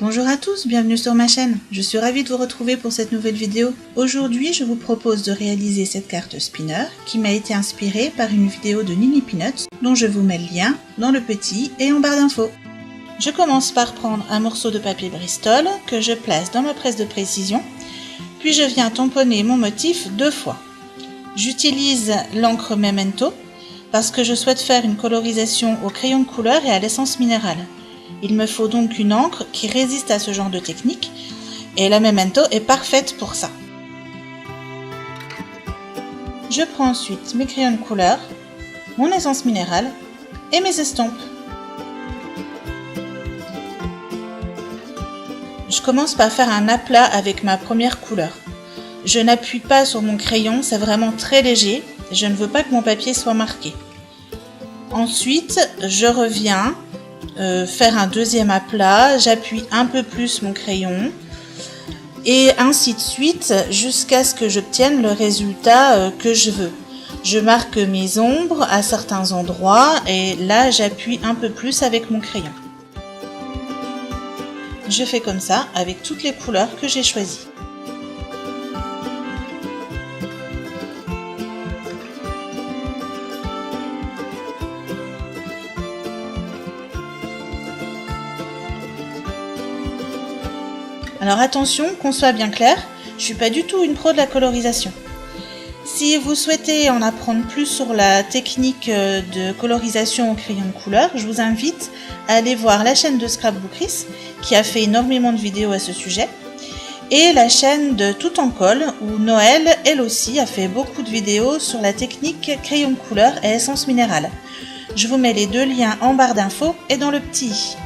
Bonjour à tous, bienvenue sur ma chaîne. Je suis ravie de vous retrouver pour cette nouvelle vidéo. Aujourd'hui, je vous propose de réaliser cette carte spinner qui m'a été inspirée par une vidéo de Nini Peanuts dont je vous mets le lien dans le petit et en barre d'infos. Je commence par prendre un morceau de papier Bristol que je place dans ma presse de précision, puis je viens tamponner mon motif 2 fois. J'utilise l'encre Memento parce que je souhaite faire une colorisation au crayon de couleur et à l'essence minérale. Il me faut donc une encre qui résiste à ce genre de technique et la Memento est parfaite pour ça. Je prends ensuite mes crayons de couleur, mon essence minérale et mes estampes. Je commence par faire un aplat avec ma première couleur. Je n'appuie pas sur mon crayon, c'est vraiment très léger. Je ne veux pas que mon papier soit marqué. Ensuite, je reviens faire un deuxième aplat, j'appuie un peu plus mon crayon et ainsi de suite jusqu'à ce que j'obtienne le résultat que je veux. Je marque mes ombres à certains endroits et là j'appuie un peu plus avec mon crayon. Je fais comme ça avec toutes les couleurs que j'ai choisies. Alors attention, qu'on soit bien clair, je ne suis pas du tout une pro de la colorisation. Si vous souhaitez en apprendre plus sur la technique de colorisation au crayon de couleur, je vous invite à aller voir la chaîne de Scrapbookeries qui a fait énormément de vidéos à ce sujet et la chaîne de Tout en Colle où Noël, elle aussi, a fait beaucoup de vidéos sur la technique crayon de couleur et essence minérale. Je vous mets les deux liens en barre d'infos et dans le petit.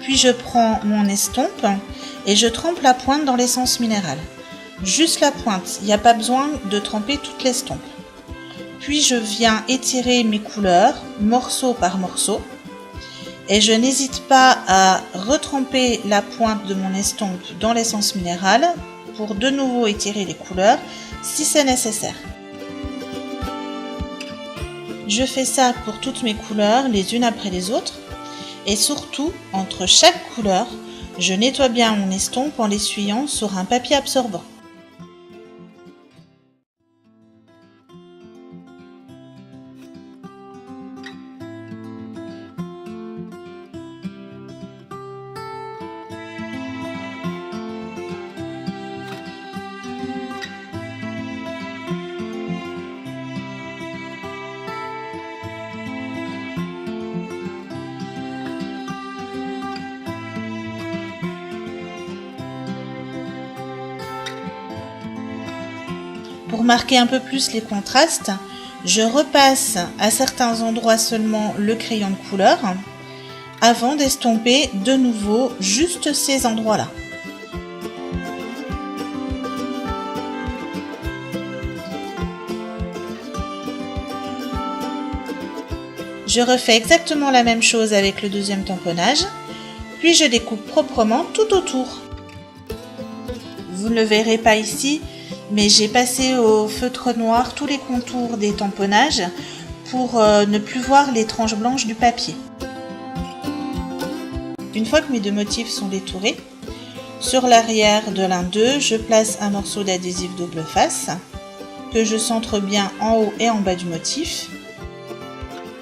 Puis je prends mon estompe et je trempe la pointe dans l'essence minérale. Juste la pointe, il n'y a pas besoin de tremper toute l'estompe. Puis je viens étirer mes couleurs, morceau par morceau. Et je n'hésite pas à retremper la pointe de mon estompe dans l'essence minérale pour de nouveau étirer les couleurs si c'est nécessaire. Je fais ça pour toutes mes couleurs, les unes après les autres. Et surtout, entre chaque couleur, je nettoie bien mon estompe en l'essuyant sur un papier absorbant. Pour marquer un peu plus les contrastes, je repasse à certains endroits seulement le crayon de couleur avant d'estomper de nouveau juste ces endroits-là. Je refais exactement la même chose avec le deuxième tamponnage, puis je découpe proprement tout autour. Vous ne le verrez pas ici, mais j'ai passé au feutre noir tous les contours des tamponnages pour ne plus voir les tranches blanches du papier. Une fois que mes deux motifs sont détourés, sur l'arrière de l'un d'eux, je place un morceau d'adhésif double face que je centre bien en haut et en bas du motif.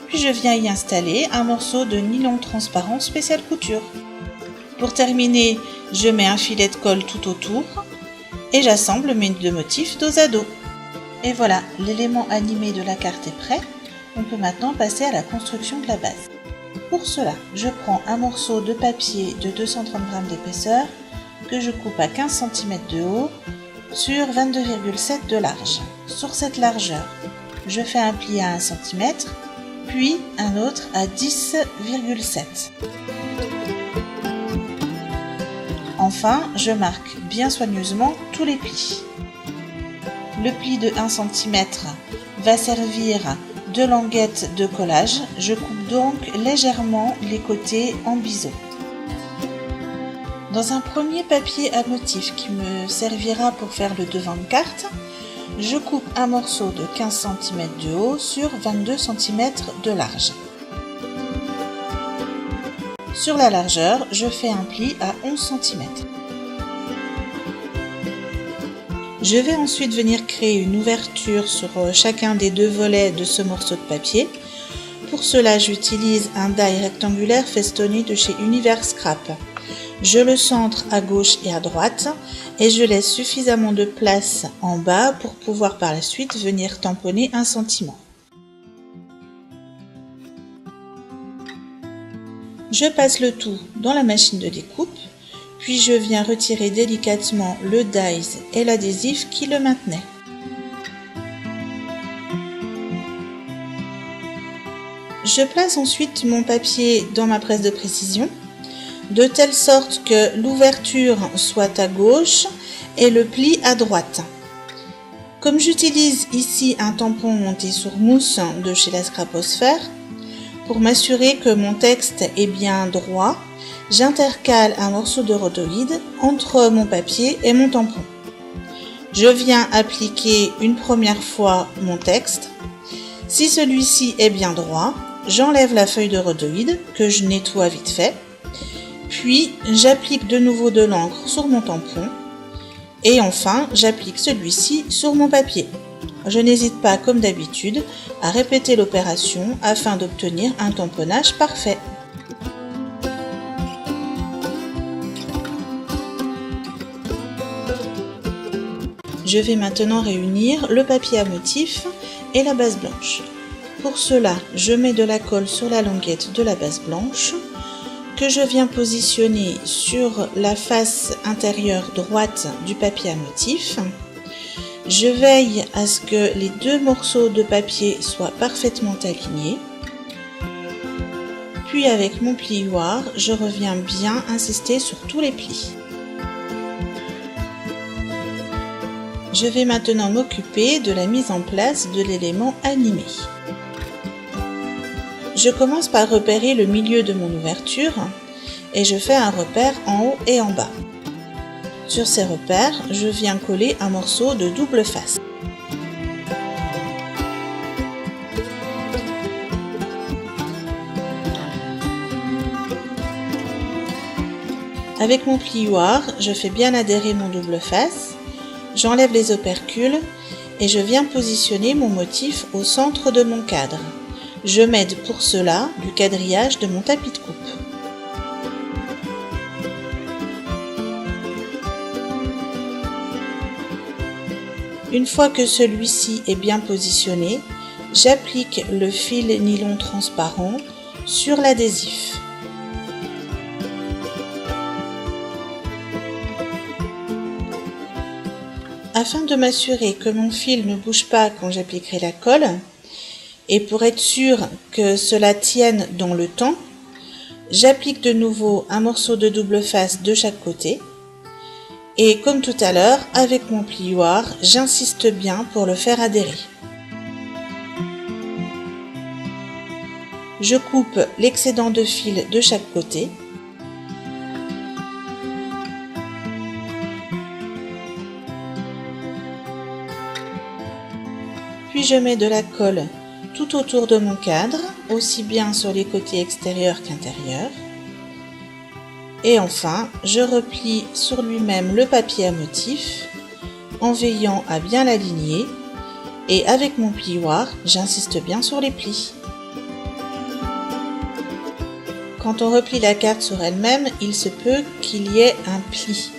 Puis je viens y installer un morceau de nylon transparent spécial couture. Pour terminer, je mets un filet de colle tout autour et j'assemble mes deux motifs dos à dos. Et voilà, l'élément animé de la carte est prêt. On peut maintenant passer à la construction de la base. Pour cela, je prends un morceau de papier de 230 g d'épaisseur que je coupe à 15 cm de haut sur 22,7 de large. Sur cette largeur, je fais un pli à 1 cm, puis un autre à 10,7. Enfin, je marque bien soigneusement tous les plis. Le pli de 1 cm va servir de languette de collage. Je coupe donc légèrement les côtés en biseau. Dans un premier papier à motif qui me servira pour faire le devant de carte, Je coupe un morceau de 15 cm de haut sur 22 cm de large. Sur la largeur, je fais un pli à 11 cm. Je vais ensuite venir créer une ouverture sur chacun des deux volets de ce morceau de papier. Pour cela, j'utilise un die rectangulaire festonné de chez Univers Scrap. Je le centre à gauche et à droite et je laisse suffisamment de place en bas pour pouvoir par la suite venir tamponner un sentiment. Je passe le tout dans la machine de découpe, puis je viens retirer délicatement le dies et l'adhésif qui le maintenait. Je place ensuite mon papier dans ma presse de précision, de telle sorte que l'ouverture soit à gauche et le pli à droite. Comme j'utilise ici un tampon monté sur mousse de chez la Scraposphère, pour m'assurer que mon texte est bien droit, j'intercale un morceau de rhodoïde entre mon papier et mon tampon. Je viens appliquer une première fois mon texte. Si celui-ci est bien droit, j'enlève la feuille de rhodoïde que je nettoie vite fait. Puis j'applique de nouveau de l'encre sur mon tampon. Et enfin, j'applique celui-ci sur mon papier. Je n'hésite pas, comme d'habitude, à répéter l'opération afin d'obtenir un tamponnage parfait. Je vais maintenant réunir le papier à motif et la base blanche. Pour cela, je mets de la colle sur la languette de la base blanche que je viens positionner sur la face intérieure droite du papier à motif. Je veille à ce que les deux morceaux de papier soient parfaitement alignés. Puis avec mon plioir, je reviens bien insister sur tous les plis. Je vais maintenant m'occuper de la mise en place de l'élément animé. Je commence par repérer le milieu de mon ouverture et je fais un repère en haut et en bas. Sur ces repères, je viens coller un morceau de double face. Avec mon plioir, je fais bien adhérer mon double face, j'enlève les opercules et je viens positionner mon motif au centre de mon cadre. Je m'aide pour cela du quadrillage de mon tapis de coupe. Une fois que celui-ci est bien positionné, j'applique le fil nylon transparent sur l'adhésif. Afin de m'assurer que mon fil ne bouge pas quand j'appliquerai la colle, et pour être sûr que cela tienne dans le temps, j'applique de nouveau un morceau de double face de chaque côté. Et comme tout à l'heure, avec mon plioir, j'insiste bien pour le faire adhérer. Je coupe l'excédent de fil de chaque côté. Puis je mets de la colle tout autour de mon cadre, aussi bien sur les côtés extérieurs qu'intérieurs. Et enfin, je replie sur lui-même le papier à motif en veillant à bien l'aligner et avec mon plioir, j'insiste bien sur les plis. Quand on replie la carte sur elle-même, il se peut qu'il y ait un pli.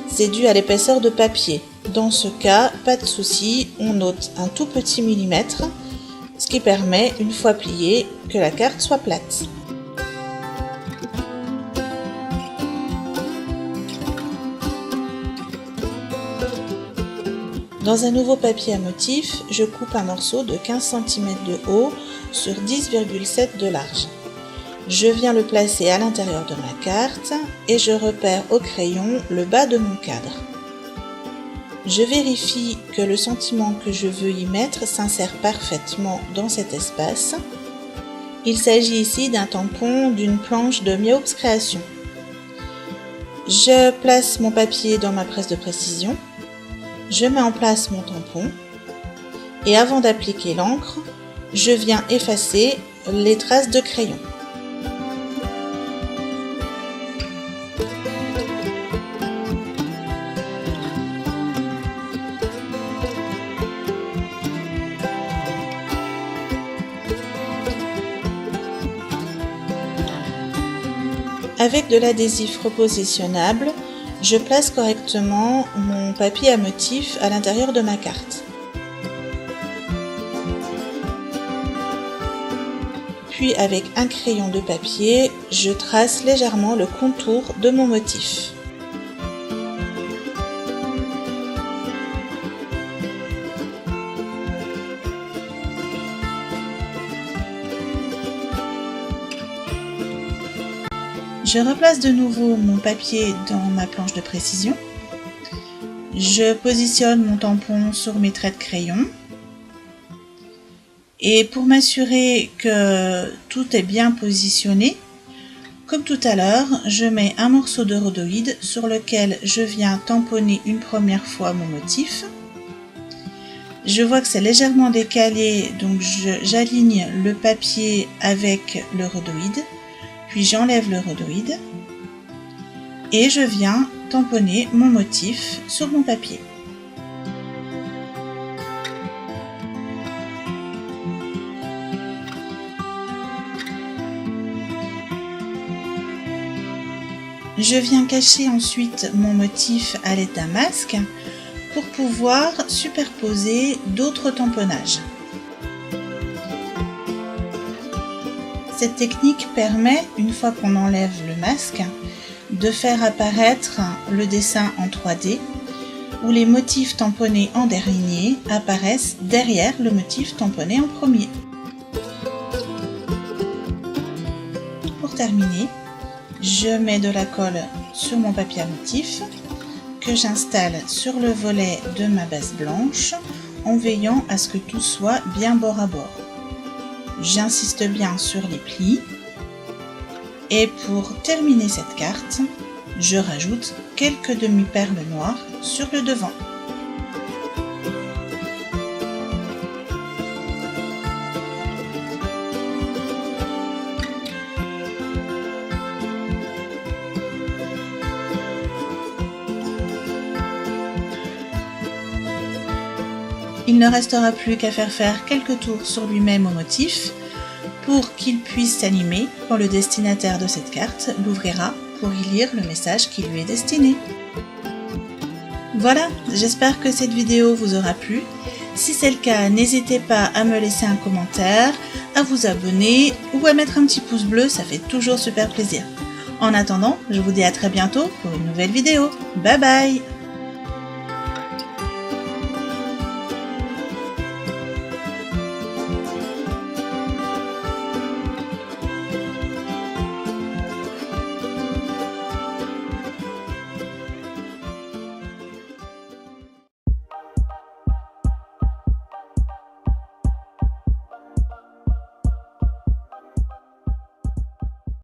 C'est dû à l'épaisseur de papier. Dans ce cas, pas de souci, on note un tout petit millimètre, ce qui permet, une fois pliée, que la carte soit plate. Dans un nouveau papier à motif, je coupe un morceau de 15 cm de haut sur 10,7 de large. Je viens le placer à l'intérieur de ma carte et je repère au crayon le bas de mon cadre. Je vérifie que le sentiment que je veux y mettre s'insère parfaitement dans cet espace. Il s'agit ici d'un tampon d'une planche de Miaops Création. Je place mon papier dans ma presse de précision. Je mets en place mon tampon Et avant d'appliquer l'encre, je viens effacer les traces de crayon. Avec de l'adhésif repositionnable, je place correctement mon papier à motif à l'intérieur de ma carte. Puis avec un crayon de papier, je trace légèrement le contour de mon motif. Je replace de nouveau mon papier dans ma planche de précision. Je positionne mon tampon sur mes traits de crayon. Et pour m'assurer que tout est bien positionné, comme tout à l'heure, je mets un morceau de rhodoïde sur lequel je viens tamponner une première fois mon motif. Je vois que c'est légèrement décalé, donc j'aligne le papier avec le rhodoïde. Puis j'enlève le rhodoïde et je viens tamponner mon motif sur mon papier. Je viens cacher ensuite mon motif à l'aide d'un masque pour pouvoir superposer d'autres tamponnages. Cette technique permet, une fois qu'on enlève le masque, de faire apparaître le dessin en 3D où les motifs tamponnés en dernier apparaissent derrière le motif tamponné en premier. Pour terminer, je mets de la colle sur mon papier à motif que j'installe sur le volet de ma base blanche en veillant à ce que tout soit bien bord à bord. J'insiste bien sur les plis et pour terminer cette carte, je rajoute quelques demi-perles noires sur le devant. Il ne restera plus qu'à faire quelques tours sur lui-même au motif pour qu'il puisse s'animer quand le destinataire de cette carte l'ouvrira pour y lire le message qui lui est destiné. Voilà, j'espère que cette vidéo vous aura plu. Si c'est le cas, n'hésitez pas à me laisser un commentaire, à vous abonner ou à mettre un petit pouce bleu, ça fait toujours super plaisir. En attendant, je vous dis à très bientôt pour une nouvelle vidéo. Bye bye!